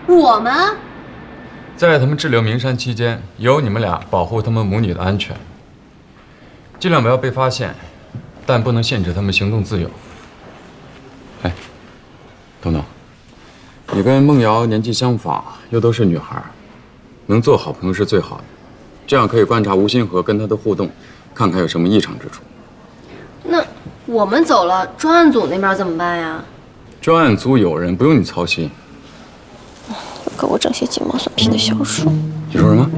我们在他们滞留名山期间，由你们俩保护他们母女的安全，尽量不要被发现，但不能限制他们行动自由。哎，东东，你跟孟瑶年纪相仿，又都是女孩，能做好朋友是最好的，这样可以观察吴新河跟她的互动，看看有什么异常之处。那我们走了，专案组那边怎么办呀？专案组有人，不用你操心。给我整些鸡毛蒜皮的小事。你说什么？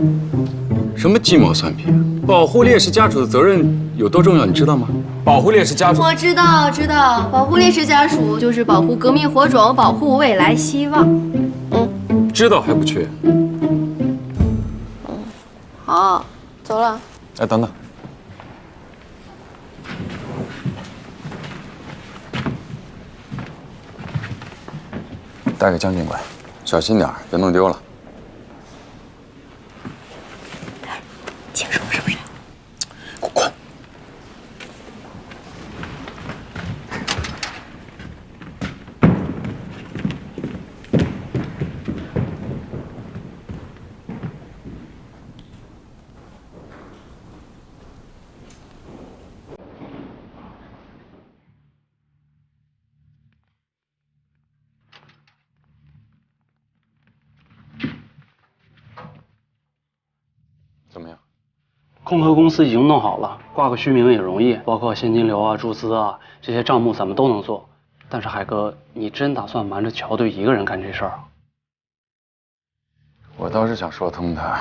什么鸡毛蒜皮？保护烈士家属的责任有多重要，你知道吗？保护烈士家属，我知道，保护烈士家属就是保护革命火种，保护未来希望。知道还不去？好，走了。哎，等等。带给江警官，小心点，别弄丢了。清楚是不是？给我滚！怎么样？空壳公司已经弄好了，挂个虚名也容易，包括现金流啊、注资啊这些账目咱们都能做。但是海哥，你真打算瞒着乔队一个人干这事儿啊？我倒是想说通他，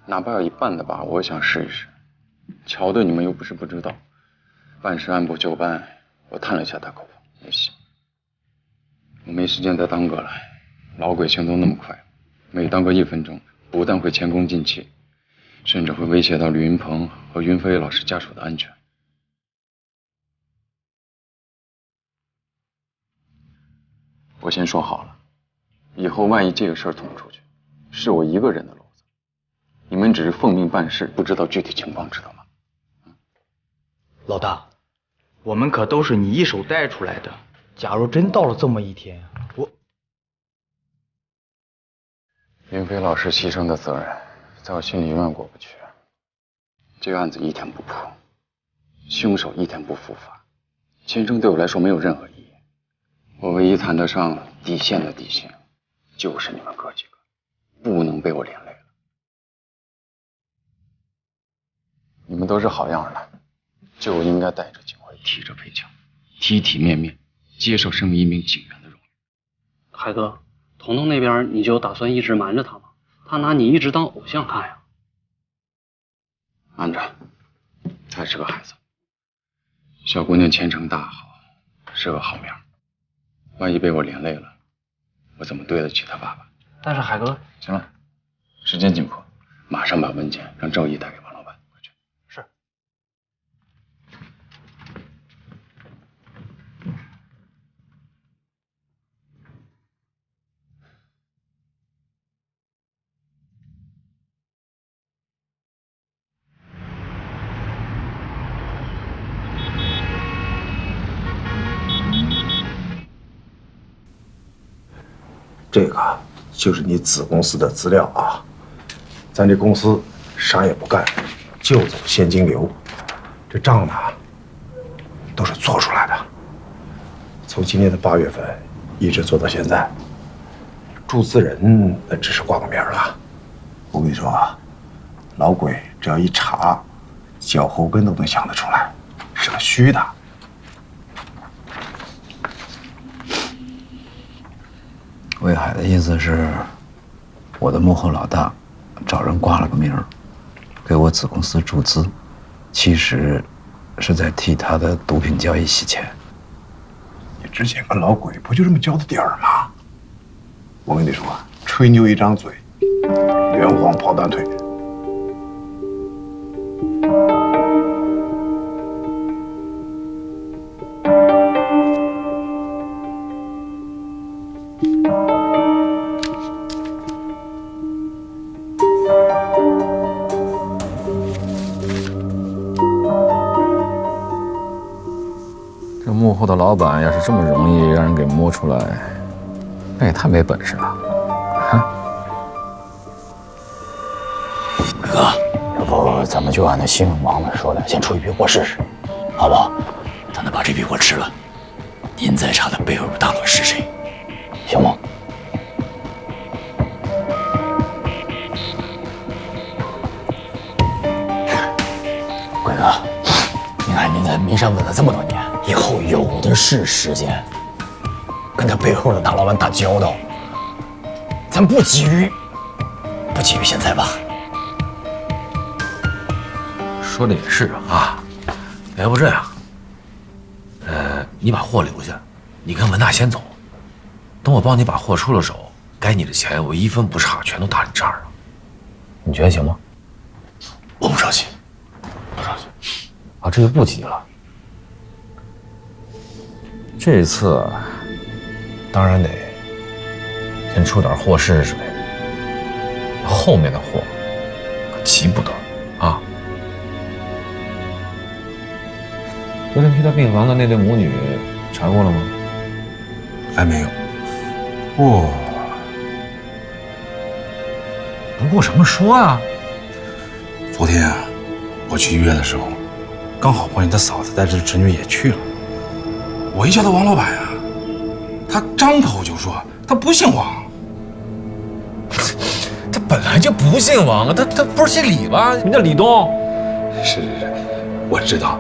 哪怕有一半的把握，我想试一试。乔队你们又不是不知道，办事按部就班，我探了一下他口风，也行。我没时间再耽搁了，老鬼行动那么快，每耽搁1分钟，不但会前功尽弃，甚至会威胁到吕云鹏和云飞老师家属的安全。我先说好了，以后万一这个事儿捅出去，是我一个人的篓子，你们只是奉命办事，不知道具体情况，知道吗？老大，我们可都是你一手带出来的，假如真到了这么一天，云飞老师牺牲的责任，在我心里永远过不去。这个案子一天不破，凶手一天不伏法，前程对我来说没有任何意义。我唯一谈得上底线的底线，就是你们哥几个，不能被我连累了。你们都是好样的，就应该带着警徽，提着配枪，体体面面接受身为一名警员的荣誉。海哥，彤彤那边你就打算一直瞒着他吗？他拿你一直当偶像看呀。瞒着，她是个孩子，小姑娘前程大好，是个好苗。万一被我连累了，我怎么对得起她爸爸？但是海哥，行了，时间紧迫，马上把文件让赵毅带给王老板。快去。是。这个就是你子公司的资料啊，咱这公司啥也不干，就走现金流，这账呢都是做出来的。从今年的8月份一直做到现在，注资人那只是挂个名了。我跟你说啊，老鬼只要一查，脚后跟都能想得出来，是个虚的。魏海的意思是，我的幕后老大找人挂了个名儿，给我子公司注资，其实是在替他的毒品交易洗钱。你之前跟老鬼不就这么交的底儿吗？我跟你说，吹牛一张嘴，圆谎跑断腿。这幕后的老板要是这么容易让人给摸出来，那也太没本事了。哥，要不咱们就按那新闻王们说的，先出一批货试试，好不好？等他把这批货吃了，您再查他背后大佬是谁，行吗？鬼哥，你看您在民商稳了这么多年，以后有的是时间跟他背后的大老板打交道，咱不急于现在吧。说的也是啊，要不这样，你把货留下，你跟文大先走，等我帮你把货出了手，该你的钱我一分不差全都打你这儿了，你觉得行吗？我不着急，啊，这就不急了。这次当然得先出点货试试呗，后面的货可急不得啊。昨天去他病房的那对母女查过了吗？还没有。不过什么说啊？昨天啊，我去医院的时候，刚好碰见他嫂子带着陈俊也去了。我一叫他王老板啊，他张口就说他不姓王。他本来就不姓王啊，他不是姓李吧？你叫李东。是，我知道。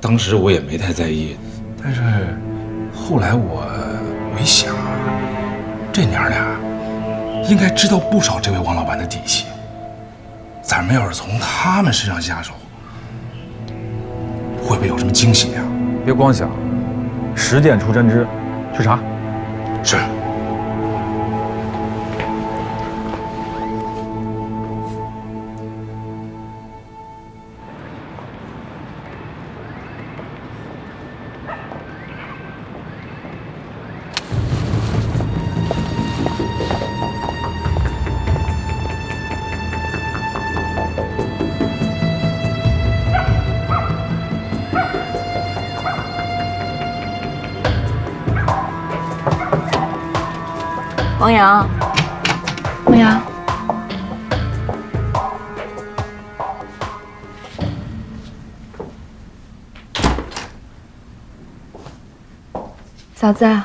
当时我也没太在意，但是后来我一想，这娘俩应该知道不少这位王老板的底细。咱们要是从他们身上下手，会不会有什么惊喜啊？别光想，实践出真知，去查。是。王阳，王阳，嫂子，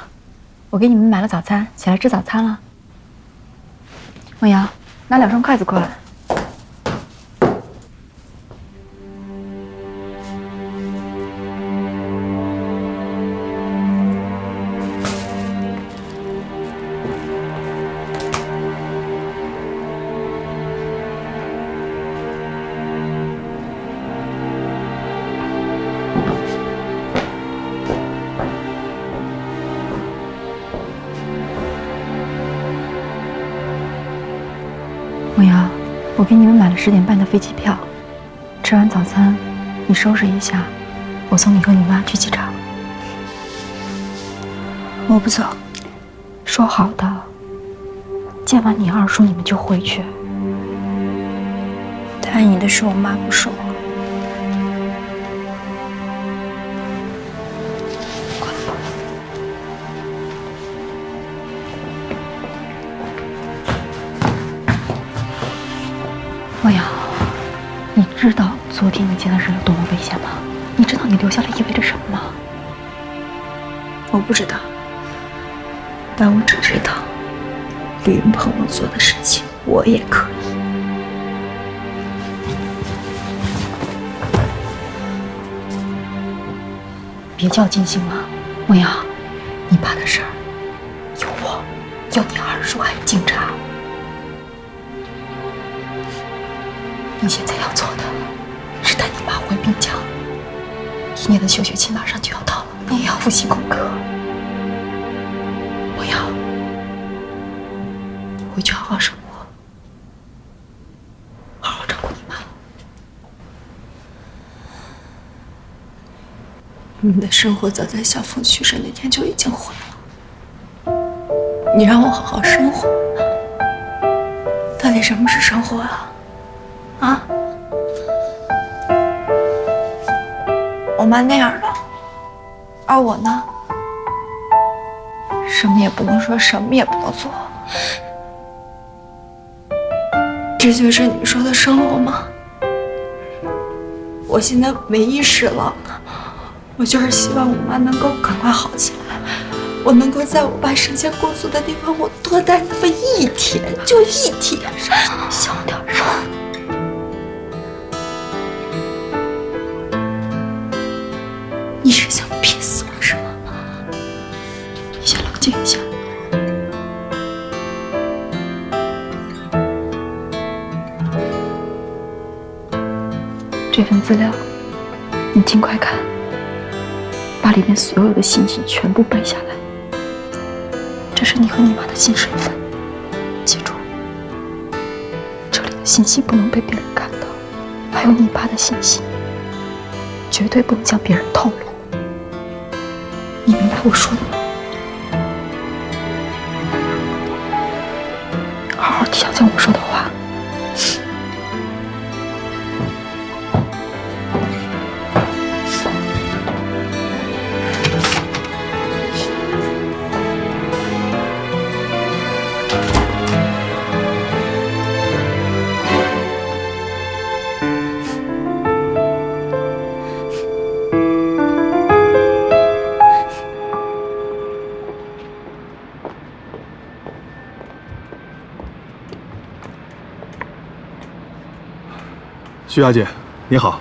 我给你们买了早餐，起来吃早餐了。王阳，拿2双筷子过来。王阳，我给你们买了10点半的飞机票，吃完早餐，你收拾一下，我送你和你妈去机场。我不走，说好的，见完你二叔你们就回去。答应你的事，我妈不说了。王阳，你知道昨天你见的人有多么危险吗？你知道你留下来意味着什么吗？我不知道，但我只知道，李云鹏能做的事情，我也可以。别较劲行吗？王阳，你爸的事儿，有我，有你二叔，还有警察。你现在要做的是带你妈回滨江，1年的休学期马上就要到了，你也要复习功课。我要回去好好生活，好好照顾你妈。你的生活早在小凤去世那天就已经毁了，你让我好好生活，到底什么是生活啊？啊！我妈那样了，而我呢，什么也不能说，什么也不能做。这就是你说的生活吗？我现在没意识了，我就是希望我妈能够赶快好起来，我能够在我爸生前过俗的地方，我多待那么1天，就1天。小点声。你是想逼死我是吗？你先冷静一下。这份资料，你尽快看，把里面所有的信息全部背下来。这是你和你妈的新身份，记住，这里的信息不能被别人看到，还有你爸的信息，绝对不能向别人透露。你明白我说的吗？好好想想我说的话。徐小姐，你好。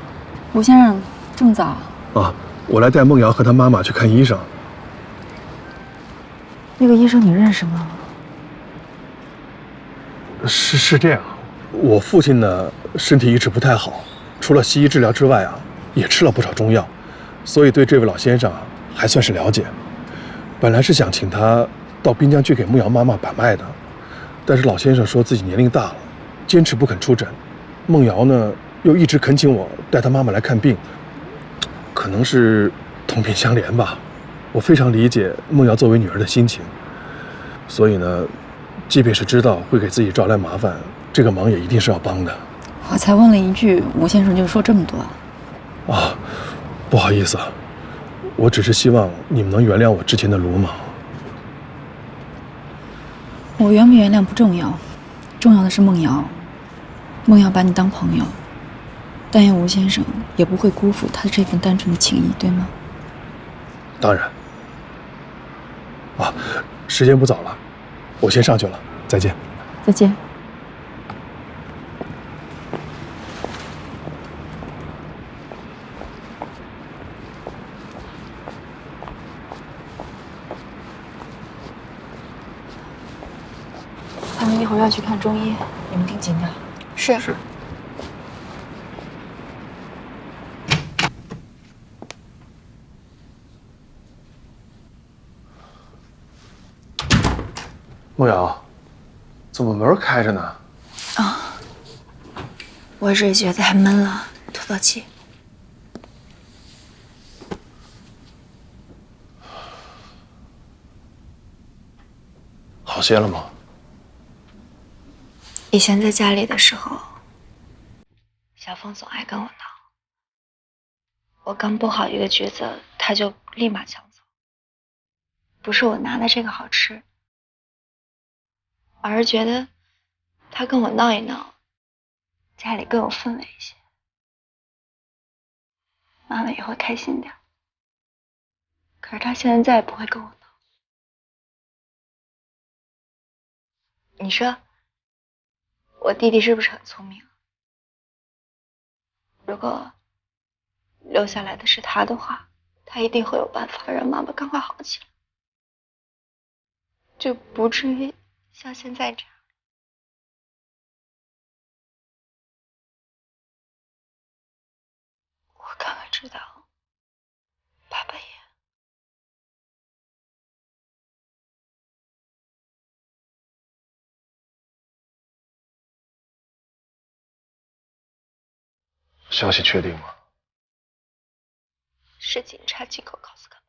吴先生，这么早？啊，我来带孟瑶和她妈妈去看医生。那个医生你认识吗？是这样，我父亲呢身体一直不太好，除了西医治疗之外啊，也吃了不少中药，所以对这位老先生啊还算是了解。本来是想请他到滨江去给孟瑶妈妈把脉的，但是老先生说自己年龄大了，坚持不肯出诊。孟瑶呢又一直恳请我带她妈妈来看病，可能是同病相怜吧。我非常理解孟瑶作为女儿的心情，所以呢，即便是知道会给自己招来麻烦，这个忙也一定是要帮的。我才问了一句，吴先生就说这么多。啊，不好意思啊，我只是希望你们能原谅我之前的鲁莽。我原不原谅不重要，重要的是孟瑶。孟瑶把你当朋友，但愿吴先生也不会辜负他这份单纯的情谊，对吗？当然。啊，时间不早了，我先上去了，再见。再见。他们一会儿要去看中医，你们盯紧点。是。孟瑶，怎么门开着呢？我只是觉得太闷了，透气。好些了吗？以前在家里的时候，小凤总爱跟我闹，我刚剥好一个橘子，他就立马抢走。不是我拿的这个好吃，而是觉得他跟我闹一闹，家里更有氛围一些，妈妈也会开心点。可是他现在再也不会跟我闹。你说我弟弟是不是很聪明？如果留下来的是他的话，他一定会有办法让妈妈赶快好起来，就不至于像现在这样。我刚刚知道，爸爸也。消息确定吗？是警察机构告诉他们。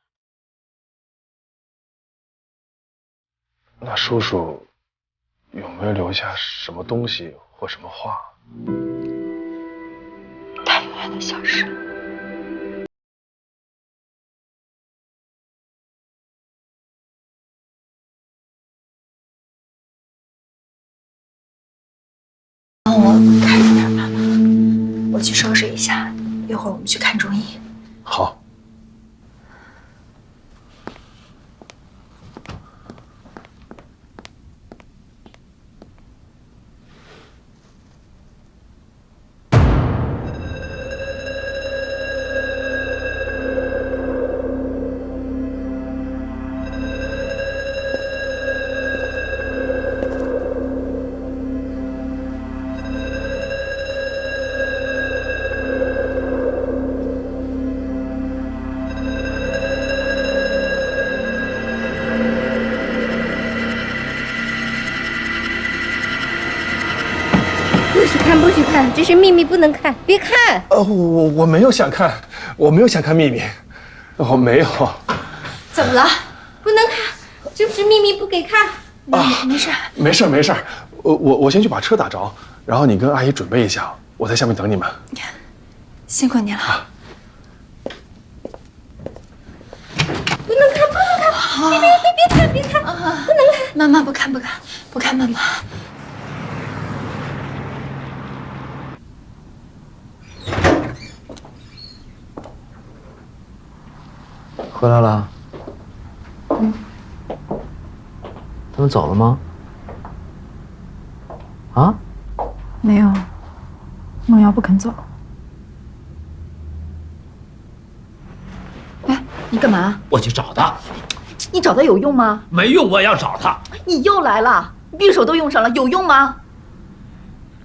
那叔叔有没有留下什么东西或什么话？他永远的消失了。我去收拾一下，一会儿我们去看中医。好。不许看，这是秘密，不能看，别看。我没有想看，我没有想看秘密，我没有。怎么了？不能看，这不是秘密，不给看。没事，没事，没事。我先去把车打着，然后你跟阿姨准备一下，我在下面等你们。辛苦你了。不能看，不能看，别看，别看，不能看。妈妈不看，妈妈。回来了。他们走了吗？啊？没有，梦瑶不肯走。哎，你干嘛？我去找他。你找他有用吗？没用，我也要找他。你又来了，匕首都用上了，有用吗？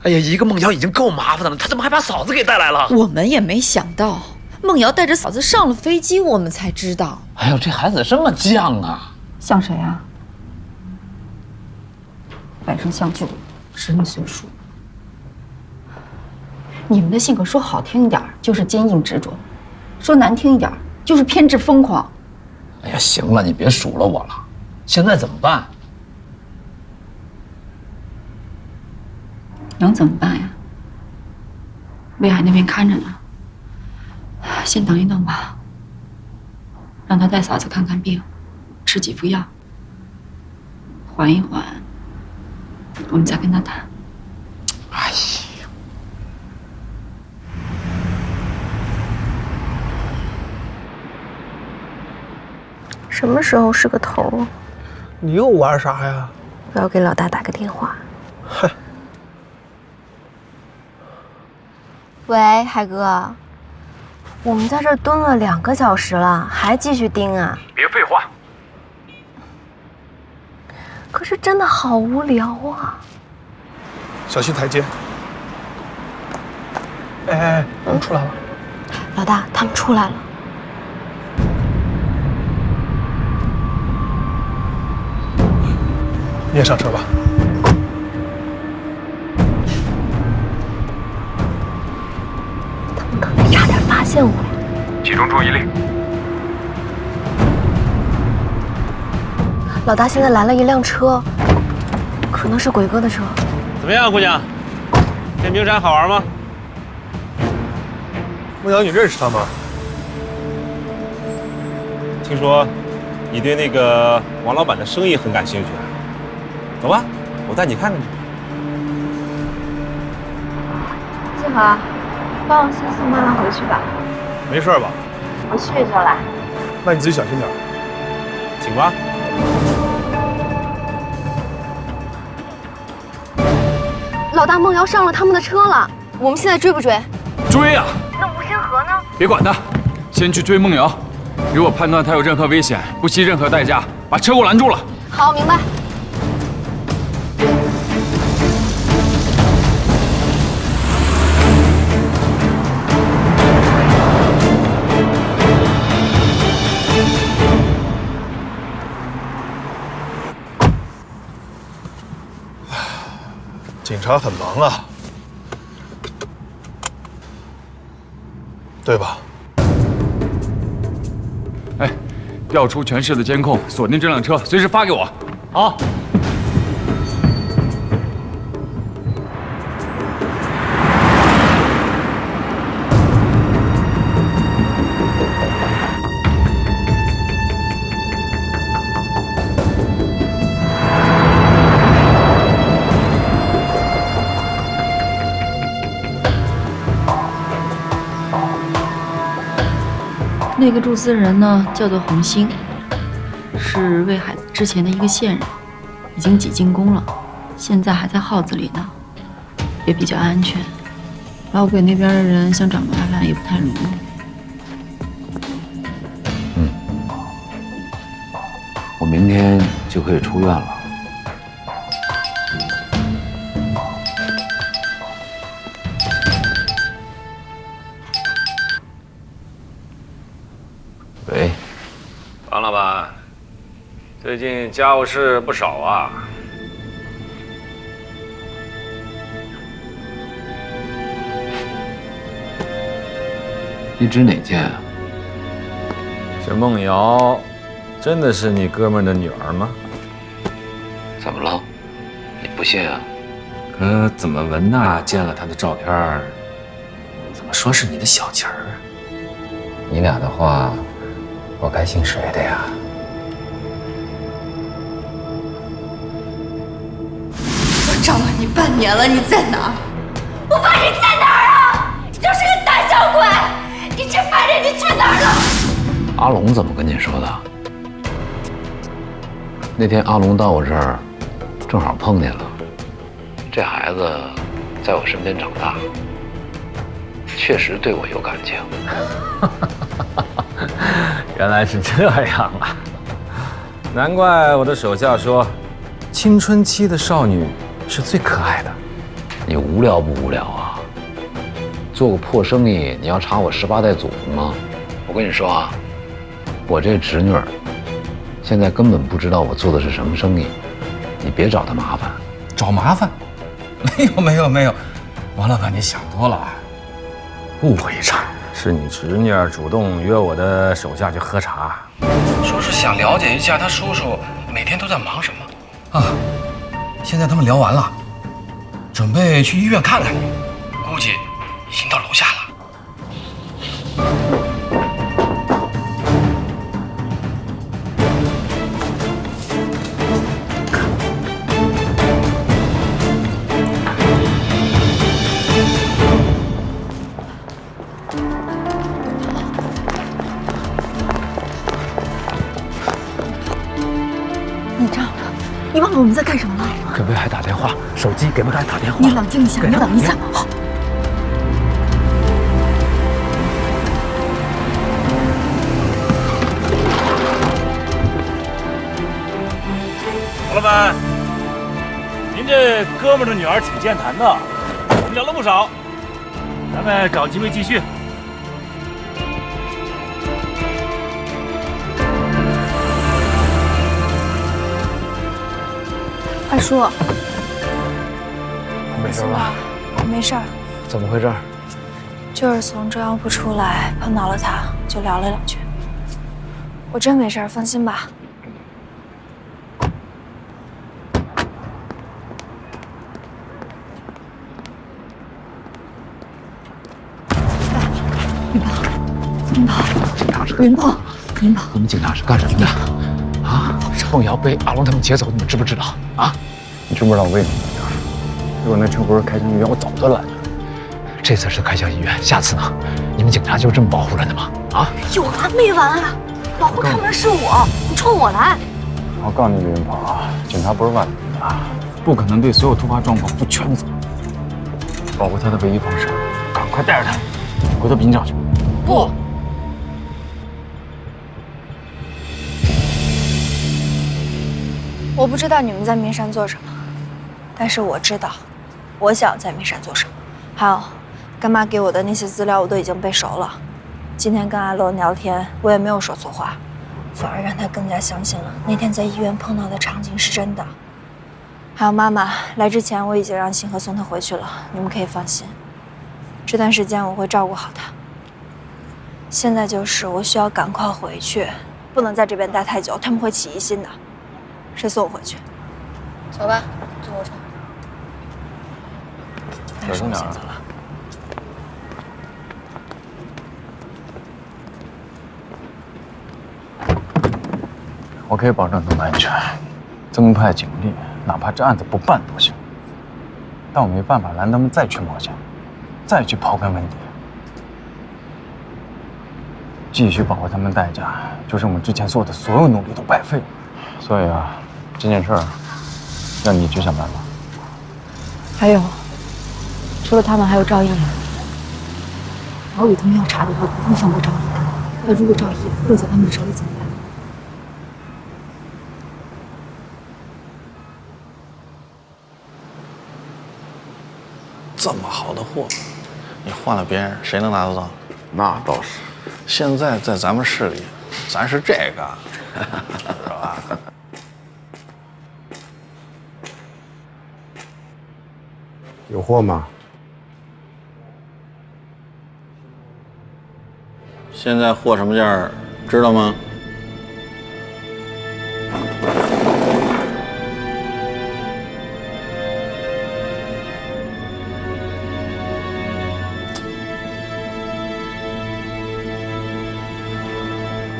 哎呀，一个梦瑶已经够麻烦的了，他怎么还把嫂子给带来了？我们也没想到，梦瑶带着嫂子上了飞机，我们才知道。哎呦，这孩子这么犟啊！像谁啊？百生相救，十里随书。你们的性格说好听一点就是坚硬执着，说难听一点就是偏执疯狂。哎呀，行了，你别数落我了。现在怎么办？能怎么办呀？威海那边看着呢，先等一等吧，让他带嫂子看看病，吃几副药，缓一缓，我们再跟他谈。哎呀，什么时候是个头啊？你又玩啥呀？我要给老大打个电话。嗨。喂，海哥，我们在这儿蹲了2个小时了，还继续盯啊？别废话。可是真的好无聊啊！小心台阶。哎，我们出来了。老大，他们出来了。你也上车吧。可能差点发现我呀！集中注意力。老大，现在来了一辆车，可能是鬼哥的车。怎么样，姑娘？这名山好玩吗？梦瑶，你认识他吗？听说你对那个王老板的生意很感兴趣。走吧，我带你看看去。季华，帮我先送妈妈回去吧。没事吧？我去就来。那你自己小心点。请吧。老大，梦瑶上了他们的车了，我们现在追不追？追啊！那吴星河呢？别管他，先去追梦瑶。如果判断他有任何危险，不惜任何代价把车给我拦住了。好，明白。警察很忙啊，对吧？哎，调出全市的监控，锁定这辆车，随时发给我。好。那个注资人呢，叫做洪兴，是魏海之前的一个线人，已经挤进宫了，现在还在号子里呢，也比较安全。老鬼那边的人想找麻烦也不太容易。我明天就可以出院了。喂，王老板，最近家务事不少啊。你指哪件啊？这孟瑶，真的是你哥们儿的女儿吗？怎么了？你不信啊？可怎么文娜见了她的照片，怎么说是你的小情儿啊？你俩的话，我该信谁的呀？我找了你半年了，你在哪儿？我问你在哪儿啊？你就是个胆小鬼！你这半年你去哪儿了？阿龙怎么跟你说的？那天阿龙到我这儿，正好碰见了。这孩子在我身边长大，确实对我有感情。原来是这样啊！难怪我的手下说，青春期的少女是最可爱的。你无聊不无聊啊？做个破生意，你要查我18代祖坟吗？我跟你说啊，我这侄女儿现在根本不知道我做的是什么生意，你别找她麻烦。找麻烦？没有，王老板你想多了，误会一场。是你侄女儿主动约我的手下去喝茶，说是想了解一下他叔叔每天都在忙什么啊。现在他们聊完了，准备去医院看看你，估计已经到楼下了。你这样的，你忘了我们在干什么了？给魏海打电话，手机给魏海打电话。你冷静一下，你冷一下。王老板，您这哥们儿的女儿挺健谈的，我们聊了不少，咱们找机会继续。二叔，没事吧？没事儿，怎么回事？就是从中央部出来碰到了他，就聊了两句。我真没事儿，放心吧。云豹，你们警察是干什么的？啊，孟瑶被阿龙他们劫走，你们知不知道？啊，你知不知道我为什么在这儿？如果那车不是开向医院，我早钻来了。这次是开向医院，下次呢？你们警察就这么保护人的吗？啊？有完没完啊？保护他们的是我，你冲我来！我告诉你，李云鹏啊，警察不是万能的，不可能对所有突发状况负全责。保护他的唯一方式，赶快带着他回到殡仪场去。不。我不知道你们在绵山做什么，但是我知道，我想在绵山做什么。还有，干妈给我的那些资料我都已经背熟了。今天跟阿龙聊天，我也没有说错话，反而让他更加相信了那天在医院碰到的场景是真的。还有妈妈来之前，我已经让星河送她回去了，你们可以放心。这段时间我会照顾好她。现在就是我需要赶快回去，不能在这边待太久，他们会起疑心的。谁送我回去？走吧，坐火车。小心点。先走了。我可以保证他们安全，增派警力，哪怕这案子不办都行。但我没办法拦他们再去冒险，再去刨根问底。继续保护他们代价，就是我们之前做的所有努力都白费了。所以啊，这件事儿让你去想办法。还有，除了他们，还有赵毅。老宇他们要查的话，不会放过赵毅的。那如果赵毅落在他们手里怎么办？这么好的货，你换了别人，谁能拿得到？那倒是。现在在咱们市里，咱是这个，是吧？有货吗？现在货什么价儿，知道吗？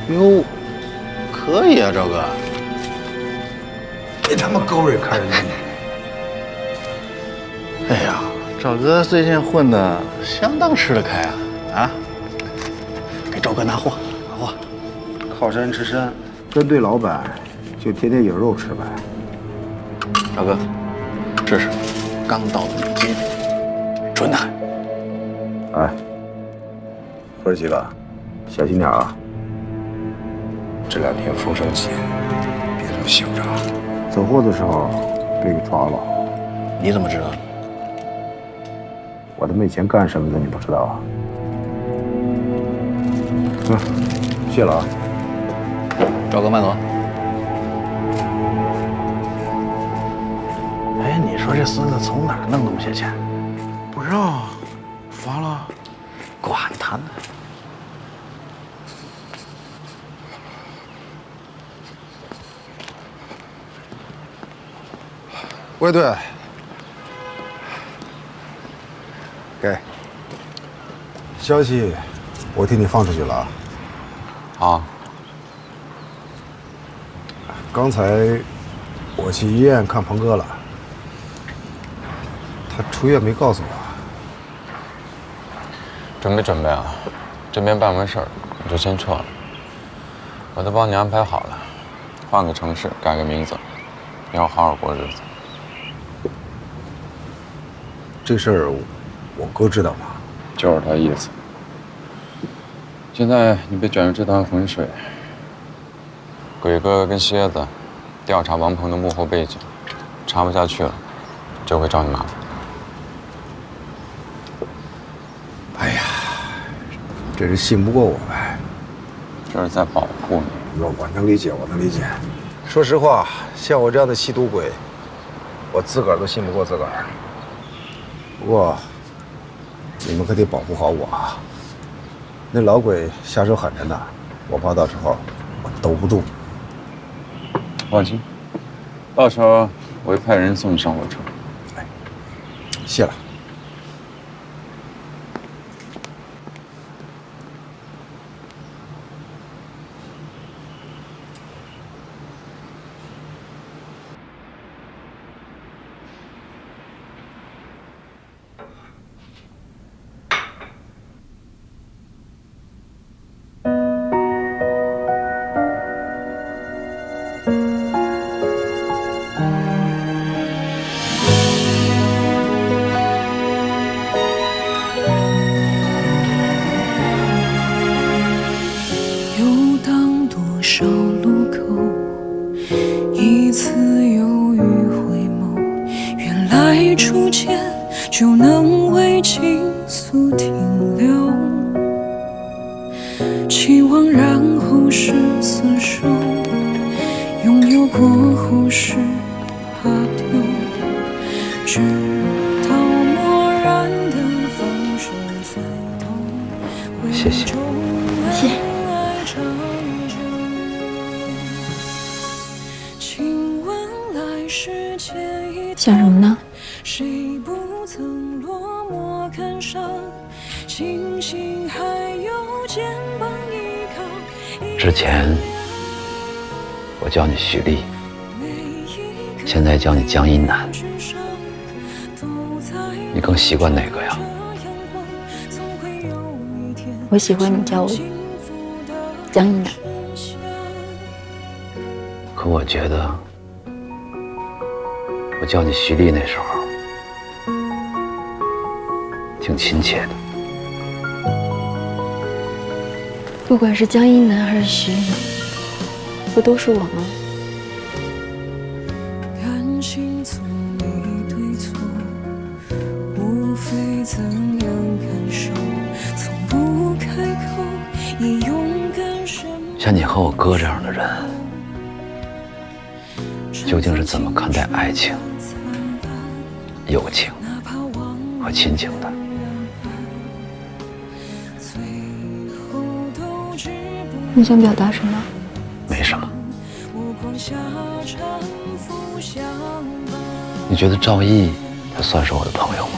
哟，可以啊，赵哥。别他妈勾人看人低。哎呀，赵哥最近混得相当吃得开啊！啊，给赵哥拿货，拿货。靠山吃山，跟对老板就天天有肉吃呗。赵哥，这是刚到的米金，纯的很。哎，哥几个，小心点啊！这2天风声紧，别这么嚣张。走货的时候被给抓了。你怎么知道的？我他妈以前干什么的你不知道啊？谢了啊。赵哥慢走。哎，你说这孙子从哪儿弄那么些钱？不知道啊，罚了。管他呢。卫队，给消息，我替你放出去了啊。好。刚才我去医院看鹏哥了，他出院没告诉我。准备啊，这边办完事儿我就先撤了。我都帮你安排好了，换个城市，改个名字，以后好好过日子。这事儿我哥知道吗？就是他意思。现在你被卷入这团浑水，鬼哥跟蝎子调查王鹏的幕后背景，查不下去了，就会找你麻烦。哎呀，这是信不过我呗。这是在保护你。我能理解，我能理解。说实话，像我这样的吸毒鬼，我自个儿都信不过自个儿。不过，你们可得保护好我啊！那老鬼下手狠着呢，我怕到时候我兜不住。放心，到时候我会派人送你上火车。哎，谢了。就能为情愫停留，期望然后是厮守，拥有过后是怕丢，直到漠然的放手最痛。谢谢。谢谢。想什么呢？谁不曾落寞感伤，庆幸还有肩膀依靠。之前我叫你徐丽，现在叫你江一楠，你更习惯哪个呀？我喜欢你叫我江一楠。可我觉得，我叫你徐丽那时候，挺亲切的。不管是江一楠还是徐楠，不都是我吗？感情从没对错，无非怎样感受，从不开口，也勇敢什么。像你和我哥这样的人，究竟是怎么看待爱情、友情和亲情的？你想表达什么？没什么。你觉得赵毅他算是我的朋友吗？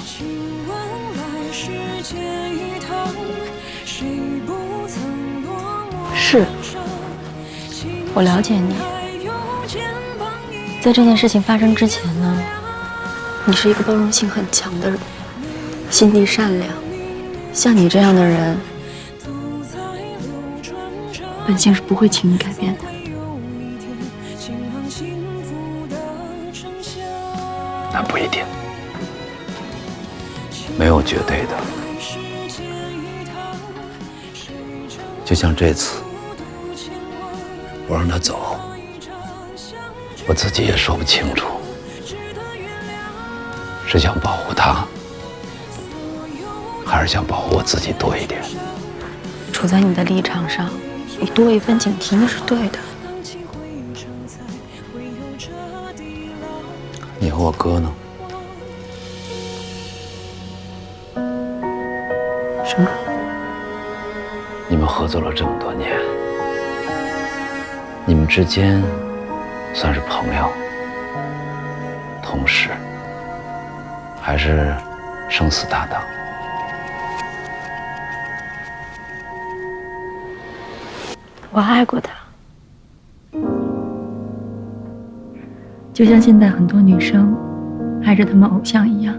是，我了解你。在这件事情发生之前呢，你是一个包容性很强的人，心地善良。像你这样的人，本性是不会轻易改变的。那不一定，没有绝对的。就像这次，我让他走，我自己也说不清楚，是想保护他，还是想保护我自己多一点？处在你的立场上，你多一分警惕那是对的。你和我哥呢？什么？你们合作了这么多年，你们之间算是朋友、同事，还是生死搭档？我爱过他，就像现在很多女生爱着他们偶像一样。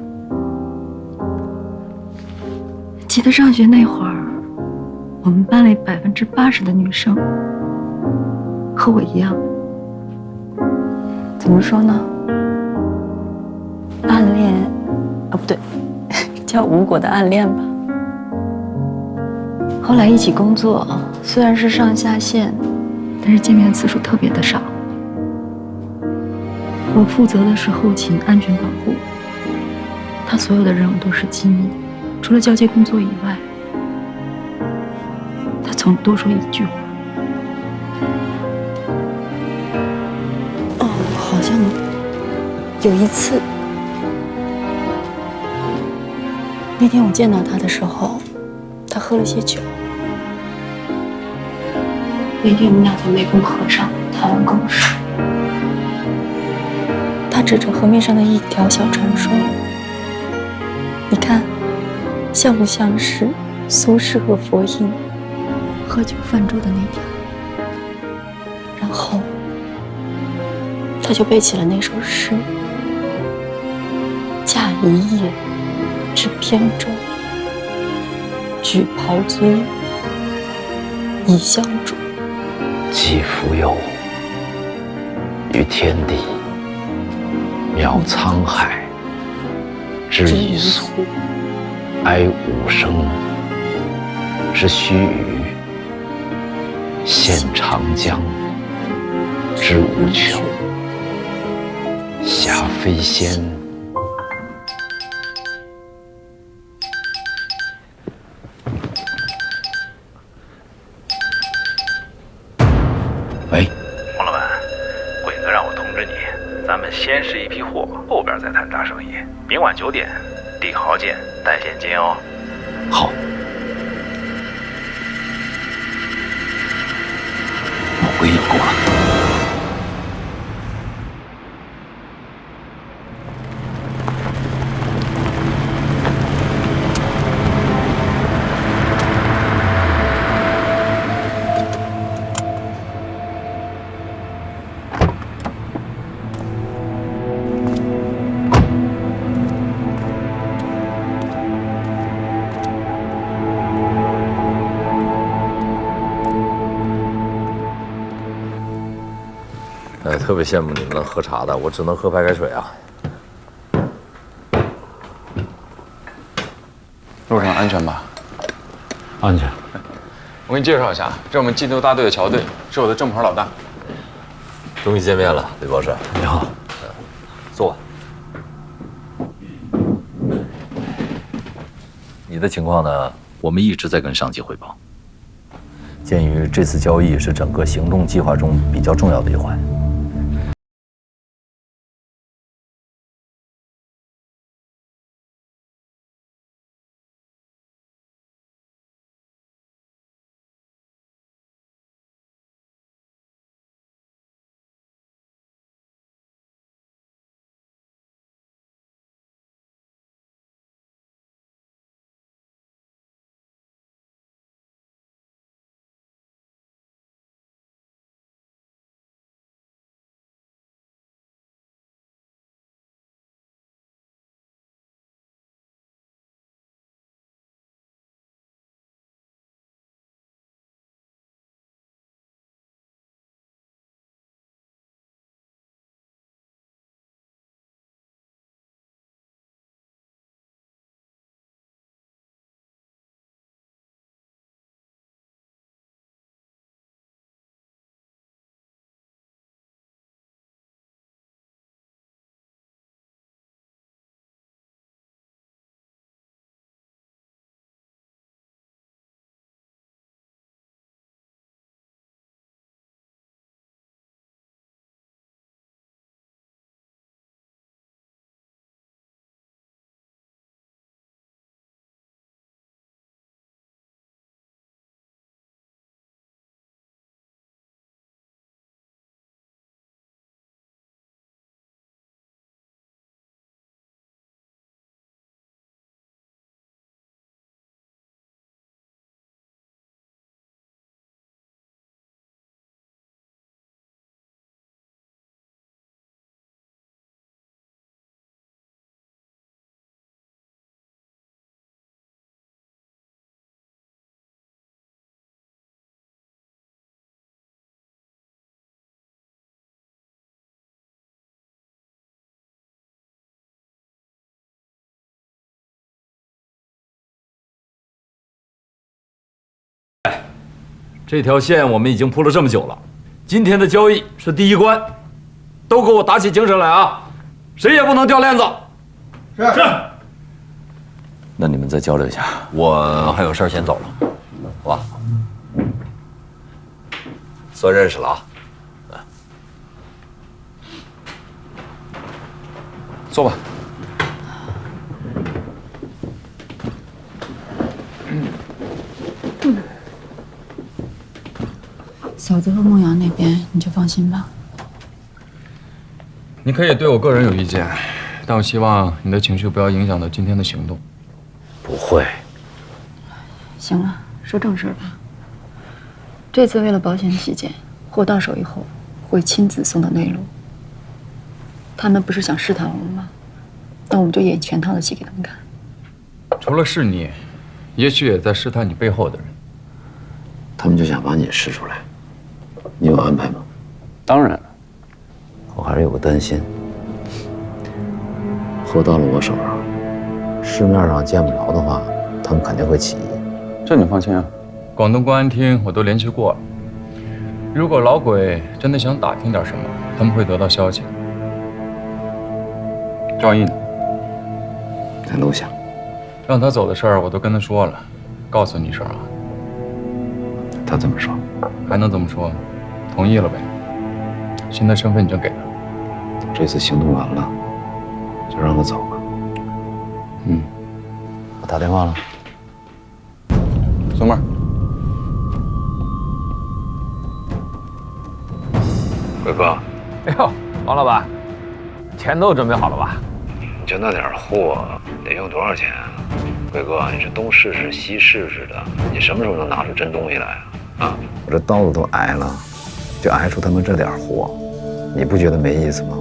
记得上学那会儿，我们班里80%的女生和我一样，怎么说呢？暗恋，不对，叫无果的暗恋吧。后来一起工作，虽然是上下线，但是见面次数特别的少。我负责的是后勤安全保护，他所有的任务都是机密，除了交接工作以外，他从多说一句话。哦，好像有一次，那天我见到他的时候，他喝了些酒。那天我们俩在湄公河上谈完公事，他指着河面上的一条小船说：“你看，像不像是苏轼和佛印喝酒泛舟的那条？”然后他就背起了那首诗：“驾一叶之扁舟，举匏樽，以相属。寄蜉蝣，于天地，渺沧海，之一粟，哀吾生，之须臾，羡长江，之无穷，霞飞仙。”喂，洪老板，鬼子让我通知你，咱们先试一批货，后边再谈大生意。明晚9点，帝豪见，带现金哦。好。我回有功了。特别羡慕你们能喝茶的，我只能喝白开水啊。路上安全吧？安全。我给你介绍一下，这是我们缉毒大队的乔队，是我的正牌老大。终于见面了，李博士。你好。坐吧。你的情况呢？我们一直在跟上级汇报。鉴于这次交易是整个行动计划中比较重要的一环。这条线我们已经铺了这么久了，今天的交易是第一关，都给我打起精神来啊！谁也不能掉链子。是。那你们再交流一下，我还有事儿先走了，好吧？算认识了啊。坐吧。嫂子和梦瑶那边你就放心吧。你可以对我个人有意见，但我希望你的情绪不要影响到今天的行动。不会。行了，说正事吧。这次为了保险起见，货到手以后会亲自送到内陆。他们不是想试探我们吗？那我们就演全套的戏给他们看。除了是你，也许也在试探你背后的人。他们就想把你试出来。你有安排吗？当然了。我还是有个担心，货到了我手上，市面上见不着的话，他们肯定会起疑。这你放心啊，广东公安厅我都联系过了。如果老鬼真的想打听点什么，他们会得到消息。赵毅呢？在楼下。让他走的事儿我都跟他说了，告诉你一声啊。他怎么说？还能怎么说？同意了呗。新的身份已经给了。这次行动完了，就让他走吧。嗯。我打电话了。松妹儿。伟哥。哎呦，王老板，钱都准备好了吧？你就那点货，得用多少钱啊？贵哥，你是东试试西试试的，你什么时候能拿出真东西来啊？我这刀子都挨了，就挨出他们这点货，你不觉得没意思吗？